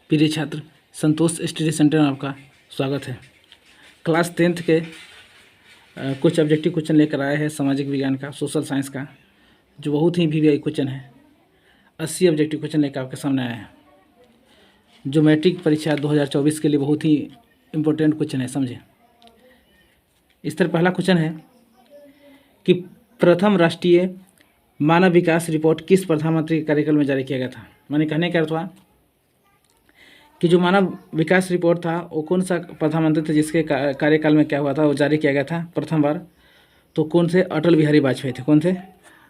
प्रिय छात्र, संतोष study centre में आपका स्वागत है। क्लास 10th के कुछ ऑब्जेक्टिव क्वेश्चन लेकर आए हैं सामाजिक विज्ञान का, सोशल साइंस का, जो बहुत ही वीवीआई क्वेश्चन है। 80 ऑब्जेक्टिव क्वेश्चन लेकर आपके सामने आया है, जो मैट्रिक परीक्षा 2024 के लिए बहुत ही इम्पोर्टेंट क्वेश्चन है, समझे। इस तरह पहला क्वेश्चन है कि प्रथम राष्ट्रीय मानव विकास रिपोर्ट किस प्रधानमंत्री कार्यकाल में जारी किया गया था। मैंने कहने का अर्थ हुआ कि जो मानव विकास रिपोर्ट था वो कौन सा प्रधानमंत्री थे जिसके कार्यकाल में क्या हुआ था, वो जारी किया गया था प्रथम बार। तो कौन से? अटल बिहारी वाजपेयी थे। कौन थे?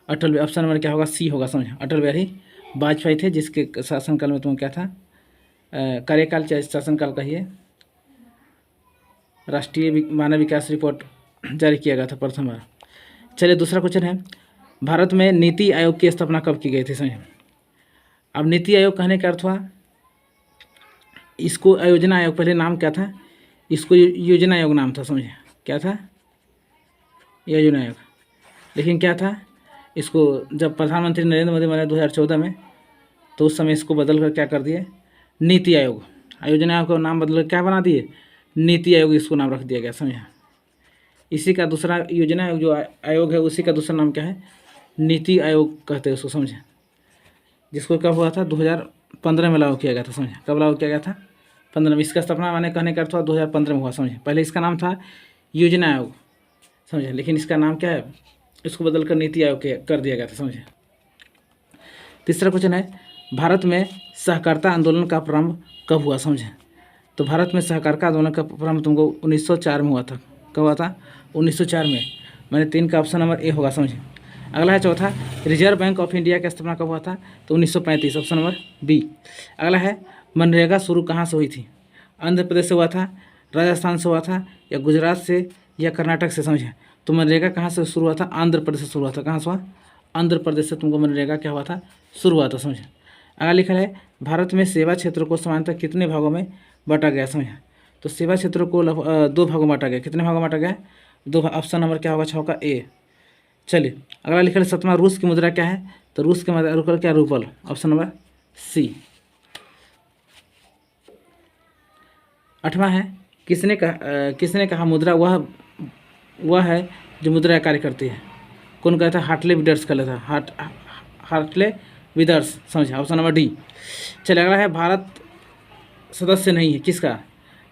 अटल। ऑप्शन नंबर क्या होगा? सी होगा, समझे। अटल बिहारी वाजपेयी थे जिसके शासनकाल में क्या था, कार्यकाल चाहे शासनकाल कहिए, राष्ट्रीय मानव विकास रिपोर्ट जारी किया गया था प्रथम बार। चलिए दूसरा क्वेश्चन है, भारत में नीति आयोग की स्थापना कब की गई थी, समझे। अब नीति आयोग कहने का अर्थ हुआ, इसको योजना आयोग, पहले नाम क्या था, इसको योजना आयोग नाम था, समझे। क्या था? योजना आयोग। लेकिन क्या था, इसको जब प्रधानमंत्री नरेंद्र मोदी बने 2014 में, तो उस समय इसको बदल कर क्या कर दिए, नीति आयोग। योजना आयोग का नाम बदल कर क्या बना दिए, नीति आयोग, इसको नाम रख दिया गया, समझे। इसी का दूसरा योजना आयोग जो आयोग है, उसी का दूसरा नाम क्या है, नीति आयोग कहते हैं उसको, समझे। जिसको कब हुआ था, 2015 में लागू किया गया था, समझे। कब लागू किया गया था? 15 में। इसका स्थापना मैंने कहने का अर्थ हुआ 2015 में हुआ, समझे। पहले इसका नाम था योजना आयोग, समझे, लेकिन इसका नाम क्या है, इसको बदल कर नीति आयोग कर दिया गया था, समझे। तीसरा क्वेश्चन है, भारत में सहकारिता आंदोलन का प्रारंभ कब हुआ, समझे। तो भारत में सहकारिता आंदोलन का प्रारंभ तुमको 1904 में हुआ था। कब हुआ था? 1904 में। मैंने 3 का ऑप्शन नंबर ए होगा, समझे। अगला है चौथा, रिजर्व बैंक ऑफ इंडिया की स्थापना कब हुआ था, तो 1935, ऑप्शन नंबर बी। अगला है, मनरेगा शुरू कहाँ से हुई थी, आंध्र प्रदेश से हुआ था, राजस्थान से हुआ था, या गुजरात से, या कर्नाटक से, समझे। तो मनरेगा कहाँ से शुरू हुआ था? आंध्र प्रदेश से शुरू हुआ था। कहाँ से हुआ? आंध्र प्रदेश से तुमको मनरेगा क्या हुआ था, शुरू हुआ था, समझे। अगला लिखा है, भारत में सेवा क्षेत्र को सामान्यतः कितने भागों में बांटा गया, समझे। तो सेवा क्षेत्र को 2 भागों में बांटा गया। कितने भागों में बांटा गया? 2। ऑप्शन नंबर क्या होगा? 6 का ए। चलिए अगला लिखा है, 7वां, रूस की मुद्रा क्या है, तो रूस की मुद्रा क्या, रूपल, ऑप्शन नंबर सी। 8वां है, किसने कहा मुद्रा वह है जो मुद्रा का कार्य करती है। कौन कहता है? हार्टले विदर्स का लेता है, हार्टले विदर्स, समझे, ऑप्शन नंबर डी। चलिए अगला है, भारत सदस्य नहीं है किसका,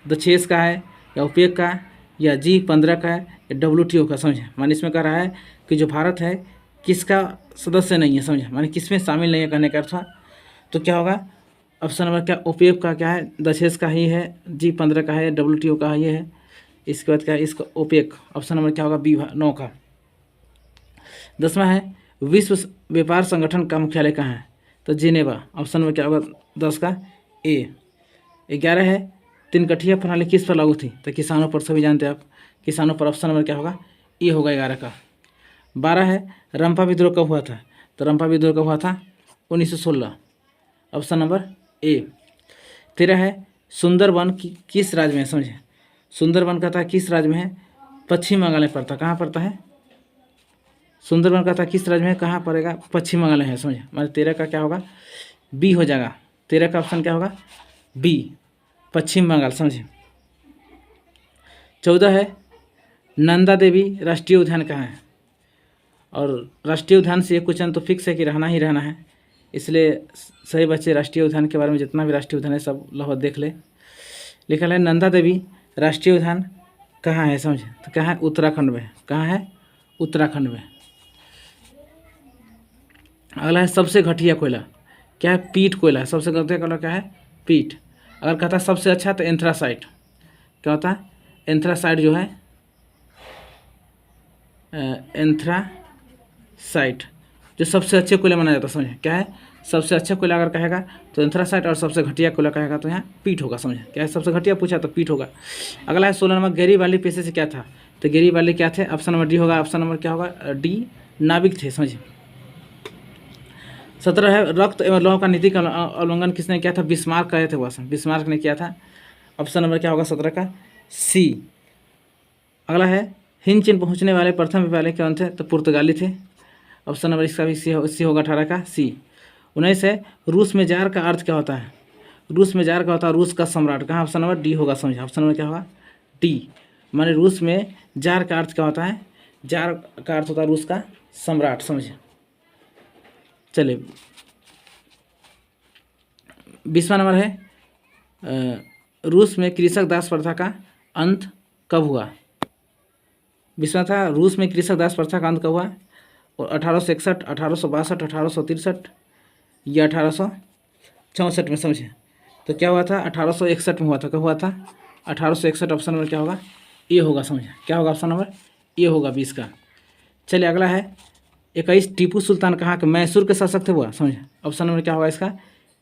द6 का है, या ओपेक का, या G15 का है, या WTO का, समझे। माने इसमें कह रहा है कि जो भारत है किसका सदस्य नहीं है, समझे, माने किसमें शामिल नहीं है कहने का अर्थ। तो क्या होगा? ऑप्शन नंबर क्या, ओपेक का क्या है, द6 का ही है, G15 का है, WTO का ये है। इसके बाद क्या है, इसका ओपेक, ऑप्शन नंबर क्या होगा, बी, 9 का। 10वां है, विश्व व्यापार संगठन का मुख्यालय कहाँ है, तो जिनेवा, ऑप्शन नंबर क्या होगा, 10 का ए। 11 है, तीनकठिया प्रणाली किस पर लागू थी, तो किसानों पर, सभी जानते हैं आप, किसानों पर, ऑप्शन नंबर क्या होगा, ए होगा 11 का। 12 है, रंपा विद्रोह कब हुआ था, तो रंपा विद्रोह कब हुआ था, 1916, ऑप्शन नंबर ए। 13 है, सुंदरवन किस राज्य में है, समझे। सुंदरवन कहता है किस राज्य में है, पश्चिम बंगाल में पड़ता है। कहाँ पड़ता है? सुंदरवन कहता है किस राज्य में है, कहाँ पड़ेगा, पश्चिम बंगाल में है, समझे। मतलब 13 का क्या होगा, बी हो जाएगा। 13 का ऑप्शन क्या होगा, बी, पश्चिम बंगाल, समझे। 14 है, नंदा देवी राष्ट्रीय उद्यान कहाँ है। और राष्ट्रीय उद्यान से ये क्वेश्चन तो फिक्स है कि रहना ही रहना है, इसलिए सही बच्चे राष्ट्रीय उद्यान के बारे में जितना भी राष्ट्रीय उद्यान है सब लगभग देख ले। लिखा है, नंदा देवी राष्ट्रीय उद्यान कहाँ है, समझे। तो कहाँ है? उत्तराखंड में। कहाँ है? उत्तराखंड में। अगला है, सबसे घटिया कोयला क्या है, पीट कोयला। सबसे घटिया कोयला क्या है, पीट। अगर कहता है सबसे अच्छा, तो एंथ्रासाइट। क्या होता है? एंथ्रासाइट जो है, एंथ्रासाइट जो सबसे अच्छे कोयला माना जाता है, समझे। क्या है? सबसे अच्छा कोयला अगर कहेगा तो एंथ्रासाइट, और सबसे घटिया कोयला कहेगा तो यहाँ पीट होगा, समझे। क्या है? सबसे घटिया पूछा तो पीट होगा। अगला है, 16 नंबर, गैरीबाल्डी पेशे से क्या था, तो गैरीबाल्डी क्या थे, ऑप्शन नंबर डी होगा। ऑप्शन नंबर क्या होगा, डी, नाविक थे, समझे। 17 है, रक्त एवं लौह का नीति का उल्लंघन किसने किया था, बिस्मार्क कहे थे, वह बिस्मार्क ने किया था। ऑप्शन नंबर क्या होगा, 17 का सी। अगला है, हिंद चीन पहुँचने वाले प्रथम व्यापारी कौन थे, तो पुर्तगाली थे। ऑप्शन नंबर इसका भी सी होगा, 18 का सी। 19 है, रूस में जार का अर्थ क्या होता है, रूस में जार का होता है रूस का सम्राट, कहाँ ऑप्शन नंबर डी होगा, समझे। ऑप्शन नंबर क्या होगा डी, माने रूस में जार का अर्थ क्या होता है, जार का अर्थ होता है रूस का सम्राट, समझे। चलिए 20वां नंबर है रूस में कृषक दास प्रथा का अंत कब हुआ। 20वां था रूस में कृषक दास प्रथा का अंत कब हुआ, और 1861, 1862, 1863 या 1864 में, समझे। तो क्या हुआ था 1861 में हुआ था, कब हुआ था 1861, ऑप्शन नंबर क्या होगा ए होगा, समझे। क्या होगा ऑप्शन नंबर ए होगा 20 का। चलिए अगला है 21 टीपू सुल्तान कहाँ के मैसूर के शासक थे हुआ, समझे। ऑप्शन नंबर क्या होगा इसका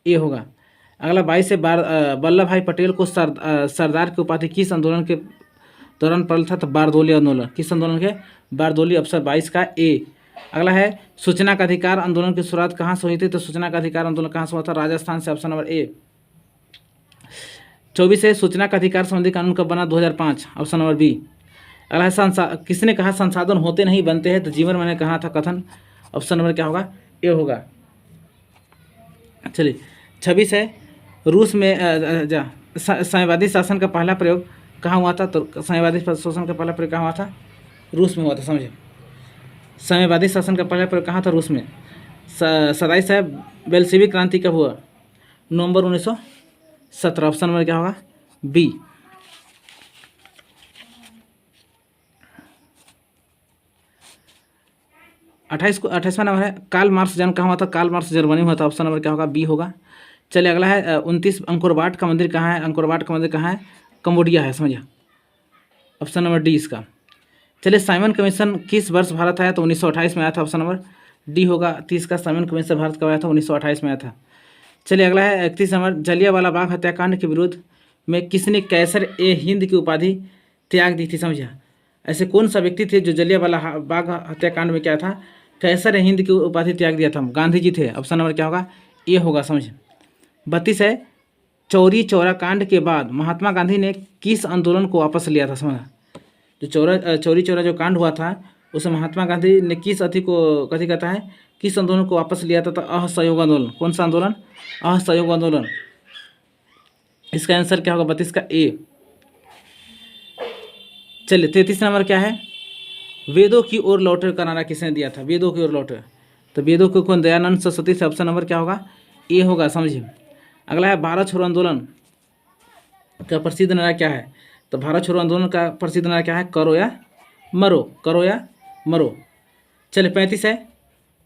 ए होगा। अगला 22 से वल्लभ भाई पटेल को सरदार की उपाधि किस आंदोलन के दौरान पड़ल था, तो बारदोली आंदोलन, किस आंदोलन के, बारदोली, ऑप्शन 22 का ए। अगला है सूचना का अधिकार आंदोलन की शुरुआत कहाँ से हुई थी, तो सूचना का अधिकार आंदोलन कहाँ से हुआ था, राजस्थान से, ऑप्शन नंबर ए। 24 है सूचना का अधिकार संबंधी कानून कब बना, 2005, ऑप्शन नंबर बी। अगला है किसने कहा संसाधन होते नहीं बनते हैं, तो जीवन मैंने कहा था कथन, ऑप्शन नंबर क्या होगा ए होगा। चलिए 26 है रूस में साम्यवादी शासन का पहला प्रयोग कहाँ हुआ था, तो साम्यवादी शासन का पहला प्रयोग कहाँ हुआ था, रूस में हुआ था, समझे। साम्यवादी शासन का पहला प्रयोग कहाँ था, रूस में। 27 है बेल्शेविक क्रांति कब हुआ, नवंबर 1917, ऑप्शन नंबर क्या होगा बी। 28वां नंबर है कार्ल मार्क्स जन्म कहाँ हुआ था, कार्ल मार्क्स जर्मनी में हुआ था, ऑप्शन नंबर क्या होगा बी होगा। चलिए अगला है 29 अंकोर वाट का मंदिर कहाँ है, अंकोर वाट का मंदिर कहाँ है, कंबोडिया है, समझिए। ऑप्शन नंबर डी इसका। चलिए साइमन कमीशन किस वर्ष भारत आया, तो 1928 में आया था, ऑप्शन नंबर डी होगा। 30 का साइमन कमीशन भारत कब आया था, 1928 में आया था। चलिए अगला है 31 नंबर जलियांवाला बाग हत्याकांड के विरोध में किसने कैसर ए हिंद की उपाधि त्याग दी थी, समझिए। ऐसे कौन सा व्यक्ति थे जो जलियांवाला बाग हत्याकांड में क्या था, कैसर ए हिंद की उपाधि त्याग दिया था, गांधी जी थे, ऑप्शन नंबर क्या होगा ए होगा, समझिए। 32 है चौरी चौरा कांड के बाद महात्मा गांधी ने किस आंदोलन को वापस लिया था, समझा। जो चौरी चौरा जो कांड हुआ था उसमें महात्मा गांधी ने किस अति को कथी कहता है, किस आंदोलन को वापस लिया था, तो असहयोग आंदोलन। कौन सा आंदोलन, असहयोग आंदोलन। इसका आंसर क्या होगा 32 का ए। चलिए 33 नंबर क्या है वेदों की ओर लौटे का नारा किसने दिया था, वेदों की ओर लौटे, तो वेदों को कौन, दयानंद सरस्वती से, ऑप्शन नंबर क्या होगा ए होगा, समझिए। अगला है भारत छोड़ो आंदोलन का प्रसिद्ध नारा क्या है, तो भारत छोड़ो आंदोलन का प्रसिद्ध नारा क्या है, करो या मरो, करो या मरो। चलिए 35 है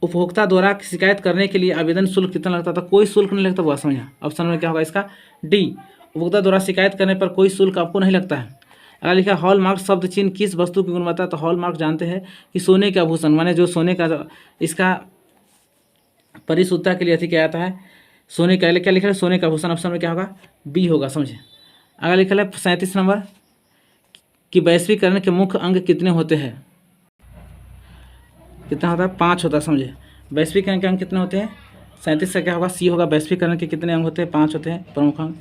उपभोक्ता द्वारा शिकायत करने के लिए आवेदन शुल्क कितना लगता था, कोई शुल्क नहीं लगता, वो समझा। ऑप्शन में क्या होगा इसका डी, उपभोक्ता द्वारा शिकायत करने पर कोई शुल्क आपको नहीं लगता है। अगर लिखा हॉलमार्क शब्द चिन्ह किस वस्तु की गुणवत्ता, तो हॉलमार्क जानते हैं कि सोने का आभूषण, माने जो सोने का इसका परिशुद्धता के लिए अधिक क्या आता है, सोने का, क्या लिखा है सोने का आभूषण, ऑप्शन में क्या होगा बी होगा, समझे। अगर लिखा है 37 नंबर कि वैश्वीकरण के मुख्य अंग कितने होते हैं, कितना होता है 5 होता है, समझे। वैश्वीकरण के अंग कितने होते हैं, 37 का क्या होगा सी होगा, वैश्वीकरण के कितने अंग होते हैं 5 होते हैं प्रमुख अंग।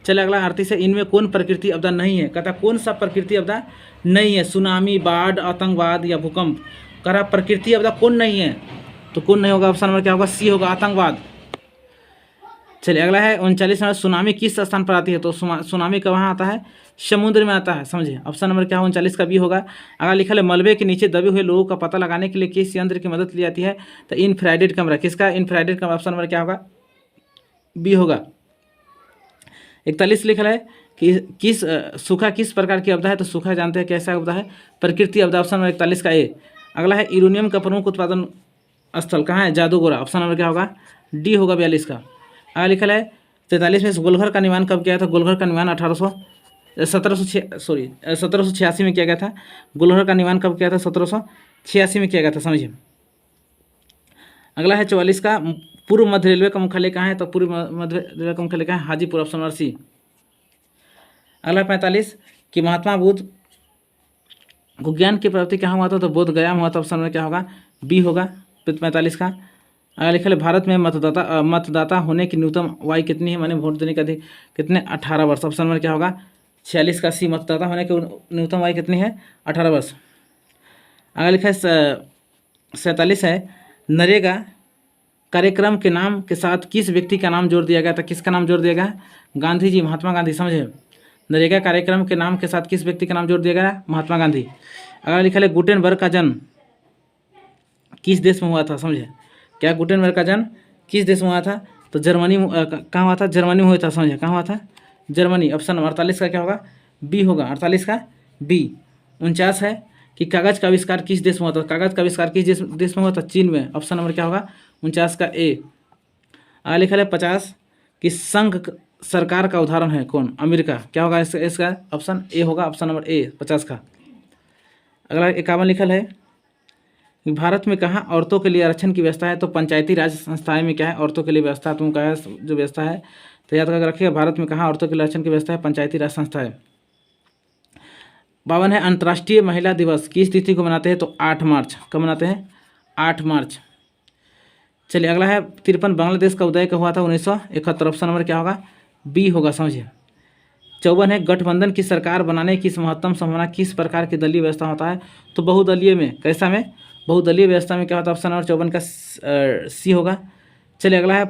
चले अगला 38 है इनमें कौन प्रकृति आपदा नहीं है, कहता कौन सा प्रकृति आपदा नहीं है, सुनामी, बाढ़, आतंकवाद या भूकंप, कह रहा प्रकृति आपदा कौन नहीं है, तो कौन नहीं होगा, ऑप्शन नंबर क्या होगा सी होगा, आतंकवाद। चलिए अगला है 39 नंबर सुनामी किस स्थान पर आती है, तो सुनामी कहाँ आता है, समुद्र में आता है, समझिए। ऑप्शन नंबर क्या होगा 39 का बी होगा। अगर लिखा है मलबे के नीचे दबे हुए लोगों का पता लगाने के लिए किस यंत्र की मदद ली जाती है, तो इंफ्रारेड कैमरा, किसका इंफ्रारेड कैमरा, ऑप्शन नंबर क्या होगा बी होगा। 41 लिखा है कि किस सूखा किस प्रकार की आपदा है, तो सूखा जानते हैं कैसा आपदा है, प्रकृति आपदा, ऑप्शन नंबर 41 का ए। अगला है यूरेनियम का प्रमुख उत्पादन स्थल कहाँ है, जादूगोरा, ऑप्शन नंबर क्या होगा डी होगा 42 का। आगे लिखा है 43 में गोलघर का निर्माण कब किया था, गोलघर का निर्माण 1786 में किया गया था, गोलघर का निर्माण कब किया था 1786 में किया गया था, समझिए। अगला है 44 का पूर्व मध्य रेलवे का मुख्यालय कहाँ है, तो पूर्व मध्य रेलवे का मुख्यालय कहाँ है, हाजीपुर, ऑप्शन नंबर सी। अगला 45 कि महात्मा बुद्ध को ज्ञान की प्राप्ति कहाँ हुआ था, तो बोध गया में हुआ था, ऑप्शन नंबर क्या होगा बी होगा 45 का। अगर लिखा है भारत में मतदाता होने की न्यूनतम आयु कितनी है, माने वोट देने का कितने 18 वर्ष, ऑप्शन नंबर क्या होगा 46 का सी, मतदाता होने की न्यूनतम आयु कितनी है 18 वर्ष। अगर लिखा है 47 है नरेगा कार्यक्रम के नाम के साथ किस व्यक्ति का नाम जोड़ दिया गया था? किसका नाम जोड़ दिया गया? गांधी जी, महात्मा गांधी। समझे? नरेगा कार्यक्रम के नाम के साथ किस व्यक्ति का नाम जोड़ दिया गया? महात्मा गांधी। अगला लिखा है गुटेनबर्ग का जन्म किस देश में हुआ था? समझे? क्या गुटेनबर्ग का जन्म किस देश में हुआ था? तो जर्मनी कहाँ हुआ था? जर्मनी में हुआ था। समझे? कहाँ हुआ था? जर्मनी। ऑप्शन नंबर 48 का क्या होगा? बी होगा। 48 का बी। 49 है कि कागज का आविष्कार किस देश में हुआ था? कागज का आविष्कार किस देश में हुआ था? चीन में। ऑप्शन नंबर क्या होगा? 49 का ए। आगे लिखा है 50 कि संघ सरकार का उदाहरण है कौन? अमेरिका। क्या होगा इसका? ऑप्शन ए होगा। ऑप्शन नंबर ए 50 का। अगला 51 लिखल है कि भारत में कहाँ औरतों के लिए आरक्षण की व्यवस्था है? तो पंचायती राज संस्थाएं में क्या है? औरतों के लिए व्यवस्था। तुम क्या है जो व्यवस्था है तो याद करके रखिएगा। भारत में कहाँ औरतों के लिए आरक्षण की व्यवस्था है? पंचायती राज संस्था है। 52 है अंतर्राष्ट्रीय महिला दिवस किस तिथि को मनाते हैं? तो 8 मार्च। कब मनाते हैं? 8 मार्च। चलिए अगला है 53 बांग्लादेश का उदय कब हुआ था? 1971। ऑप्शन नंबर क्या होगा? बी होगा। समझिए। 54 है गठबंधन की सरकार बनाने की महत्तम संभावना किस प्रकार की दलीय व्यवस्था होता है? तो बहुदलीय में। कैसा में? बहुदलीय व्यवस्था में क्या होता है? ऑप्शन नंबर 54 का सी होगा। चलिए अगला है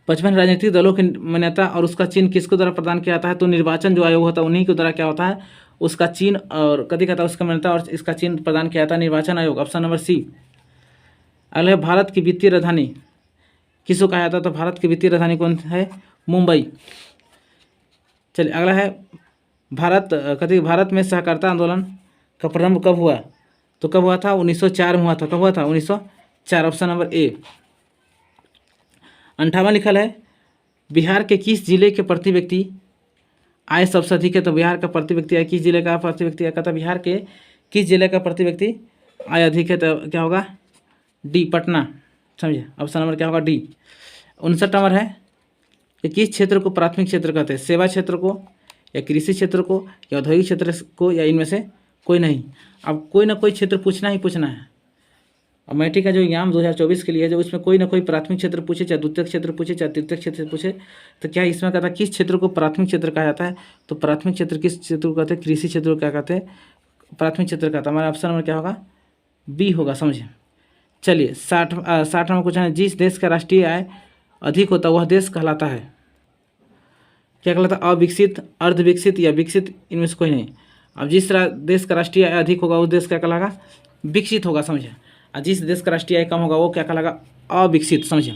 55 राजनीतिक दलों की मान्यता और उसका चिन्ह किसके द्वारा प्रदान किया जाता है? तो निर्वाचन जो आयोग होता है उन्हीं के द्वारा क्या होता है? उसका चिन्ह और कभी कहता है उसका मान्यता और इसका चिन्ह प्रदान किया जाता है निर्वाचन आयोग। Option number C. अगला है भारत की वित्तीय राजधानी किसको कहा जाता है? तो भारत की वित्तीय राजधानी कौन है? मुंबई। चलिए अगला है भारत में सहकारिता आंदोलन का प्रारंभ कब हुआ? तो कब हुआ था? 1904 में हुआ था। कब हुआ था? 1904। Option number A. 58 लिखल है बिहार के किस जिले के प्रति व्यक्ति आय सबसे अधिक है? तो बिहार का प्रति व्यक्ति आय किस जिले का प्रति व्यक्ति आय का? बिहार के किस जिले का प्रति व्यक्ति आय अधिक है? तो क्या होगा? डी पटना। समझिए। ऑप्शन नंबर क्या होगा? डी। 59 नंबर है कि किस क्षेत्र को प्राथमिक क्षेत्र कहते हैं? सेवा क्षेत्र को या कृषि क्षेत्र को या औद्योगिक क्षेत्र को या इनमें से कोई नहीं? अब कोई ना कोई क्षेत्र पूछना ही पूछना है। अब मैट्रिक का जो एग्जाम 2024 के लिए है जो उसमें कोई ना कोई प्राथमिक क्षेत्र पूछे, चाहे द्वितीय क्षेत्र पूछे, चाहे तृतीय क्षेत्र पूछे, तो क्या इसमें कहता है किस क्षेत्र को प्राथमिक क्षेत्र कहा जाता है? तो प्राथमिक क्षेत्र किस क्षेत्र को कहते हैं? कृषि क्षेत्र को क्या कहते हैं? प्राथमिक क्षेत्र कहता है। हमारा ऑप्शन नंबर क्या होगा? बी होगा। समझिए। चलिए 60 नंबर क्वेश्चन है जिस देश का राष्ट्रीय आय अधिक होता है वह देश कहलाता है क्या कहलाता है? अविकसित, अर्धविकसित या विकसित, इनमें से कोई नहीं। अब जिस देश का राष्ट्रीय आय अधिक होगा उस देश क्या कहलागा? विकसित होगा। समझे? और जिस देश का राष्ट्रीय आय कम होगा वो क्या कहलागा? अविकसित। समझे?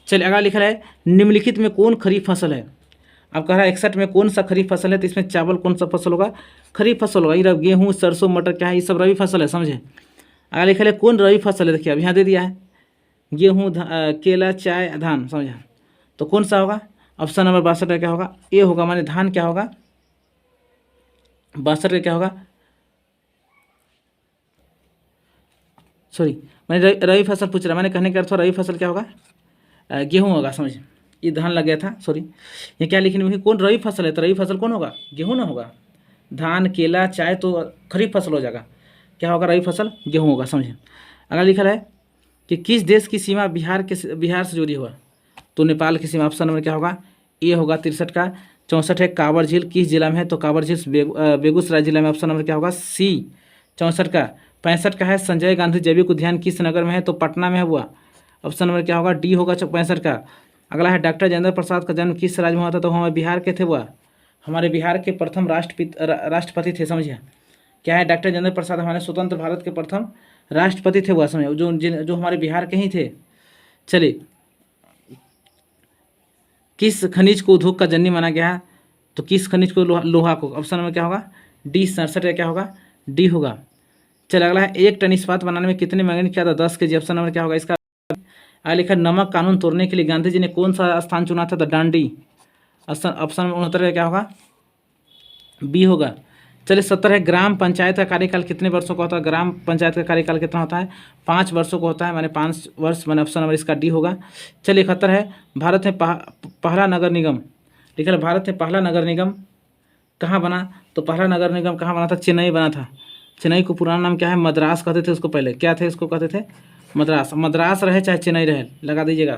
चलिए अगला लिखा है निम्नलिखित में कौन खरीफ फसल है? अब कह रहा है 61 में कौन सा खरीफ फसल है? तो इसमें चावल कौन सा फसल होगा? खरीफ फसल होगा। ये गेहूँ, सरसों, मटर क्या है? ये सब रबी फसल है। समझे? अगला लिखा है कौन रबी फसल है? देखिए अब यहाँ दे दिया है गेहूँ, केला, चाय, धान। समझा? तो कौन सा होगा? ऑप्शन नंबर 62 का क्या होगा? ए होगा। माने धान क्या होगा? 62 का क्या होगा? सॉरी मैंने रबी फसल पूछ रहा। मैंने कहने का अर्थ रबी फसल क्या होगा? गेहूँ होगा। समझे? ये धान लग गया था। सॉरी ये क्या लिखने में कौन रबी फसल है? तो रबी फसल कौन होगा? गेहूँ ना होगा। धान, केला, चाय तो खरीफ फसल हो जाएगा। क्या होगा? रबी फसल गेहूँ होगा। समझे? अगला लिखा है कि किस देश की सीमा बिहार से जुड़ी हुआ? तो नेपाल की सीमा। ऑप्शन नंबर क्या होगा? ए होगा 63 का। 64 है कांवर झील किस जिला में है? तो कांवर झील बेगूसराय जिला में। ऑप्शन नंबर क्या होगा? सी 64 का। 65 का है संजय गांधी जैविक उद्यान किस नगर में है? तो पटना में है हुआ। ऑप्शन नंबर क्या होगा? डी होगा 65 का। अगला है डॉक्टर राजेंद्र प्रसाद का जन्म किस राज्य में हुआ था? तो हमारे बिहार के थे वह। हमारे बिहार के प्रथम राष्ट्रपति थे। समझिए? क्या है? डॉक्टर राजेंद्र प्रसाद हमारे स्वतंत्र भारत के प्रथम राष्ट्रपति थे वह। समझे? जो हमारे बिहार के ही थे। चलिए किस खनिज को उद्योग का जननी माना गया है? तो किस खनिज को? लोहा को। ऑप्शन नंबर क्या होगा? डी 67 या क्या होगा? डी होगा। चल अगला है एक टन इस्पात बनाने में कितने मैंगनीज क्या था? 10 kg। ऑप्शन नंबर क्या होगा इसका? आगे लिखा नमक कानून तोड़ने के लिए गांधी जी ने कौन सा स्थान चुना था? तो डांडी। ऑप्शन नंबर 69 का क्या होगा? बी होगा। चलिए 70 है ग्राम पंचायत का कार्यकाल कितने वर्षों का होता है? ग्राम पंचायत का कार्यकाल कितना होता है? 5 वर्षों का होता है। मैंने 5 वर्ष। मैंने ऑप्शन नंबर इसका डी होगा। चलिए 71 है भारत में पहला नगर निगम लिखा है। भारत में पहला नगर निगम कहाँ बना? तो पहला नगर निगम कहाँ बना था? चेन्नई बना था। चेन्नई को पुराना नाम क्या है? मद्रास कहते थे उसको पहले। क्या थे? इसको कहते थे मद्रास। मद्रास रहे चाहे चेन्नई रहे लगा दीजिएगा।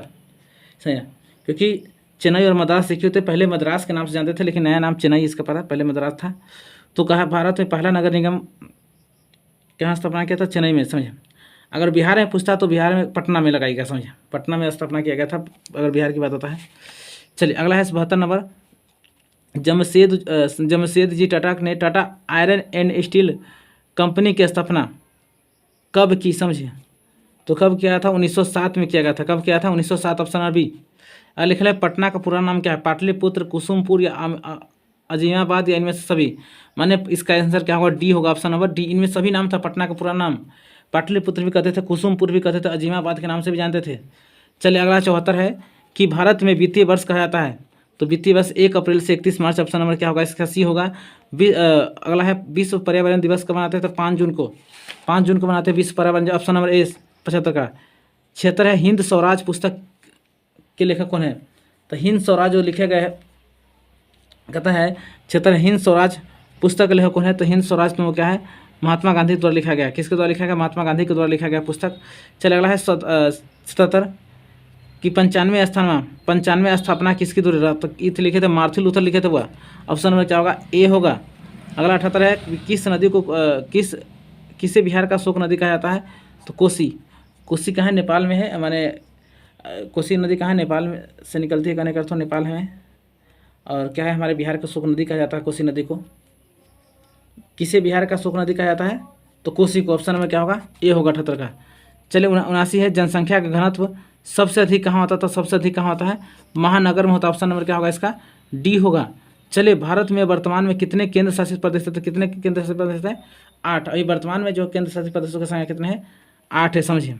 सही है क्योंकि चेन्नई और मद्रास सीखे होते पहले मद्रास के नाम से जानते थे लेकिन नया नाम चेन्नई इसका पता, पहले मद्रास था। तो कहा भारत में पहला नगर निगम कहाँ स्थापना किया था? चेन्नई में। समझे? अगर बिहार में पूछता तो बिहार में पटना में लगाएगा, समझिए पटना में स्थापना किया गया था अगर बिहार की बात होता है। चलिए अगला है 72 नंबर। जमशेद जी टाटा ने Tata iron and steel company की स्थापना कब की, समझिए। तो कब किया था? 1907 में किया गया था। कब किया था? 1907, ऑप्शन नंबर बी। लिख ले पटना का पूरा नाम क्या है? पाटलिपुत्र, कुसुमपुर या अजीमाबाद या इनमें से सभी। माने इसका आंसर क्या होगा? डी होगा, ऑप्शन नंबर डी। इनमें सभी नाम था पटना का पूरा नाम। पाटलिपुत्र भी कहते थे, कुसुमपुर भी कहते थे, अजीमाबाद के नाम से भी जानते थे। चलिए अगला 74 है कि भारत में वित्तीय वर्ष कहा जाता है। तो वित्तीय वर्ष 1 अप्रैल से 31 मार्च, ऑप्शन नंबर क्या होगा? इसका सी होगा। अगला है विश्व पर्यावरण दिवस कब मनाते हैं? तो 5 जून को। 5 जून को मनाते हैं विश्व पर्यावरण, ऑप्शन नंबर ए 75 का। 76 है हिंद स्वराज पुस्तक के लेखक कौन है? तो हिंद स्वराज जो लिखे गए कहता है 76 हिंद स्वराज पुस्तक के लेखक कौन है? तो हिंद स्वराज में वो क्या है? महात्मा गांधी द्वारा लिखा गया। किसके द्वारा लिखा गया? महात्मा गांधी के द्वारा लिखा गया पुस्तक। चलिए अगला है 77 कि 95वें स्थापना किसकी द्वारा? तो इत लिखे थे मार्टिन लूथर लिखे थे वह। ऑप्शन नंबर क्या होगा? ए होगा। अगला 78 है किस नदी को किसे बिहार का शोक नदी कहा जाता है? तो कोसी। कोसी कहाँ है? नेपाल में है। माने कोसी नदी कहाँ है? नेपाल में से निकलती है, कहने का अर्थ नेपाल है। और क्या है? हमारे बिहार का शोक नदी कहा जाता है कोसी नदी को। किसे बिहार का शोक नदी कहा जाता है? तो कोसी को। ऑप्शन में क्या होगा? ए होगा 78 का। चलिए 79 है जनसंख्या का घनत्व सबसे अधिक कहाँ होता है? तो सबसे अधिक कहाँ होता है? महानगर में होता है। ऑप्शन नंबर क्या होगा? इसका डी होगा। चलिए भारत में वर्तमान में कितने केंद्र शासित प्रदेश है? तो कितने केंद्र शासित प्रदेश है? 8। अभी वर्तमान में जो केंद्र शासित प्रदेशों की संख्या कितने हैं? 8 है, समझिए।